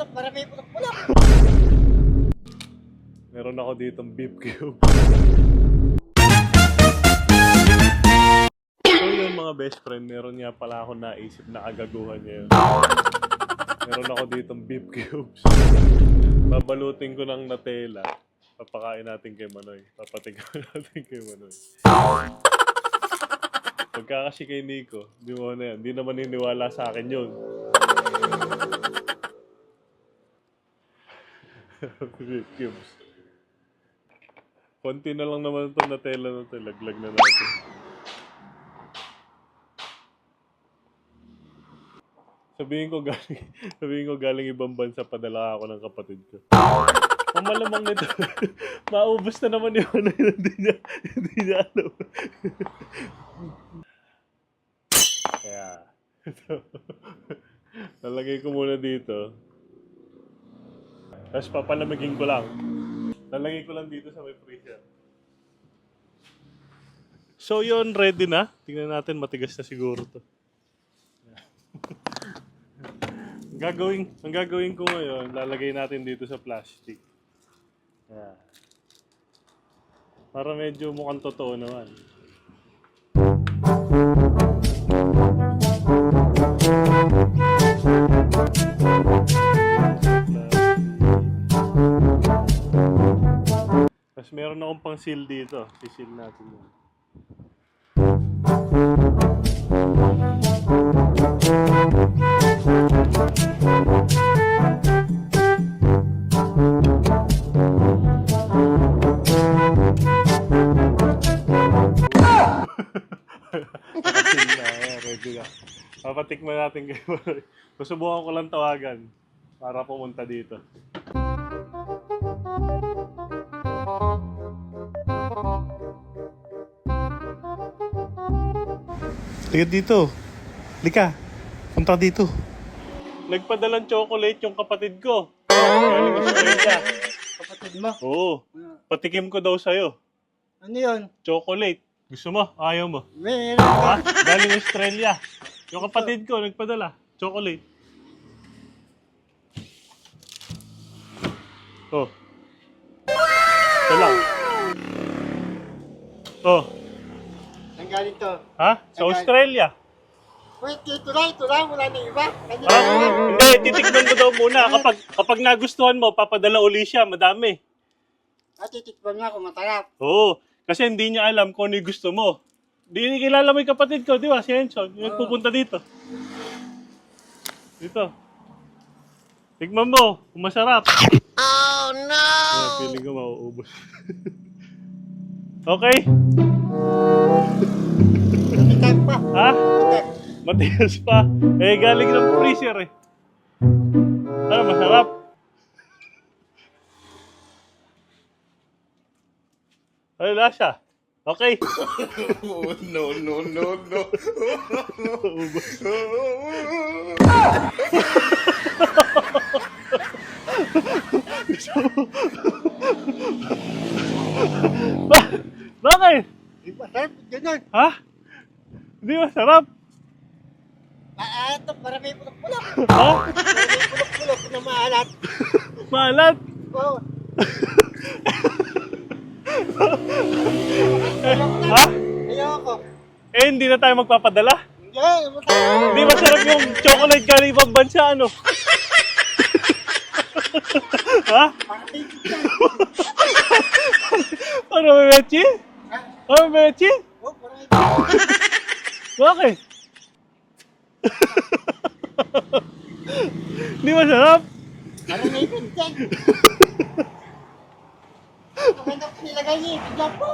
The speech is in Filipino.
ito, marami pulak-pulak. Meron ako ditong beef cube. So yun mga best friend, meron nga pala ako naisip na agaguhan niya yun. Meron ako ditong beef cubes. Babalutin ko ng Nutella. Papakain natin kay Manoy. Papatingin natin kay Manoy. Pagka kasi kay Nico, di mo na yan. Di naman niniwala sa akin yun. Beef cubes. Konti na lang naman itong Nutella na ito. Laglag na natin. Sabihin ko galing ibang bansa, padala ako ng kapatid ko. Ang malamang nito, maubos na naman yung ano yun, hindi niya alam. Kaya, ito, lalagay ko muna dito. Tapos papalamigin ko lang. Lalagay ko lang dito sa may freezer. So yun, ready na. Tingnan natin, matigas na siguro to. Ang gagawin ko ngayon, lalagay natin dito sa plastic. Yan. Para medyo mukhang totoo naman. Tapos meron akong pang seal dito. Sisil natin yun. Ready na. Papatikman natin kayo. Susubukan ko lang tawagan para pumunta dito. Tingnan dito. Lika. Punta dito. Nagpadalang chocolate yung kapatid ko. Galing Australia. Kapatid mo? Oo. Patikim ko daw sa'yo. Ano yun? Chocolate. Gusto mo? Ayaw mo? Meron Ha? Galing Australia. Yung kapatid ko, nagpadala. Chocolate. Oh. Ito lang. Oh. Ang galing to. Ha? Sa Australia. Wait, ito lang, wala na iba. Hindi, titikman mo daw muna. Kapag nagustuhan mo, papadala uli siya. Madami. Titikman niya kung matarap. Oo. Kasi hindi niya alam kung ano yung gusto mo. Hindi kilala mo yung kapatid ko, di ba? Si Enson. Yung pupunta dito. Dito. Tikman mo, kung masarap. Oh no! Feeling ko mauubos. Okay? Titikman pa. Ha? Matigas pa. Eh, galing ng freezer eh. Ano, masarap? Ano lasa? Okay. Oh, no. Bakit? Di ba, sarap, ganyan. Ha? Hindi masarap. Ito, marami pulak-pulak. Ha? Marami pulak-pulak na maalat. Maalat. Oo. Ha? Ayoko. Eh, hindi na tayo magpapadala. Hindi Hindi, masarap yung chocolate galing ibang bansa, ano? Ha? Ano, Bebechi? Ano, Bebechi? Oh, marami. Bakit? Hindi masarap? Ano na yung pinsan? Ano na nilagay niya? Bigla po.